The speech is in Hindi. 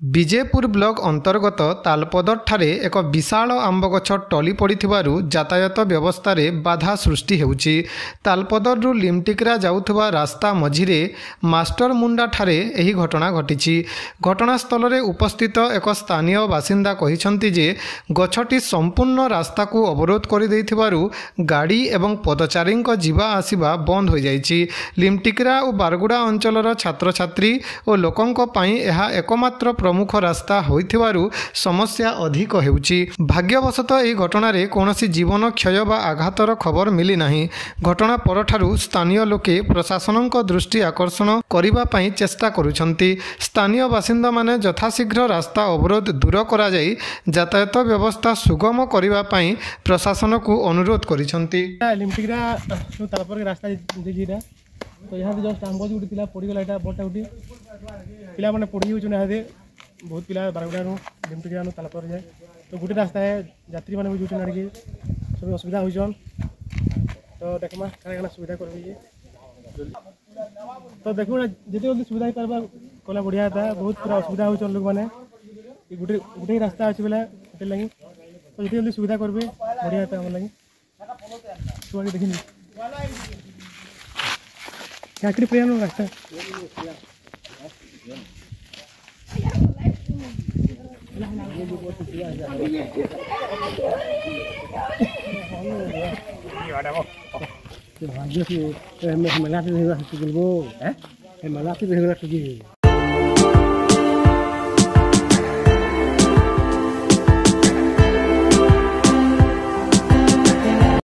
विजेपुर ब्लॉक अंतर्गत तालपदर ठारे एक विशाल आंब गछ टली पड़िथिबारु यातायात व्यवस्था रे बाधा सृष्टि हेउछि। तालपदर रु लिमटिकरा जाउथबा रास्ता मझिरे मास्टर मुंडा ठारे एही घटना घटिछि। घटनास्थल रे उपस्थित एक स्थानीय बासिंदा कहिसंति जे गछटी संपूर्ण रास्ता को अवरोध करि दैथिबारु गाड़ी एवं पदचारीक जीवा आसिबा बंद हो जाइछि। लिमटिकरा और बारगुड़ा अंचलर छात्र छात्री और लोकंक पई एहा एकमात्र प्रमुख रास्ता होइथिबारु समस्या अधिक हेउछि। भाग्यवशतः एही घटना रे कोनोसी जीवन क्षय बा आघातर खबर मिली नाही। घटना परठारु स्थानीय लोके प्रशासनक दृष्टि आकर्षण करिबा पई चेष्टा करूछंती। स्थानीय बासिंदा माने यथाशीघ्र रास्ता अवरोध दूर करा जाई यातायात व्यवस्था सुगम करिबा पई प्रशासन को अनुरोध करिछंती। लिमटिकरा तालपर के रास्ता दिजीरा तो यहाँ जस्ट आंब जो उठी पड़गला यहाँ बटा उठी पिला मैंने पड़ी हो बहुत पिला बारगुड़ा लिमटिकरा तालपर जाए तो गोटे रास्ता है यात्री मैंने भी जाऊँ आड़े सब असुविधा होन तो देखमा क्या सुविधा कर तो देखो जिते जल्दी सुविधा करवा कला बढ़िया था। बहुत पूरा असुविधा हो लोक मैंने गोटे गोटे रास्ता अच्छे बेला होटे लगी तो जिते जल्दी सुविधा करेंगे बढ़िया था लगी छुआ देखी चाकरी पे हम रास्ता भाग्य से मैं मला से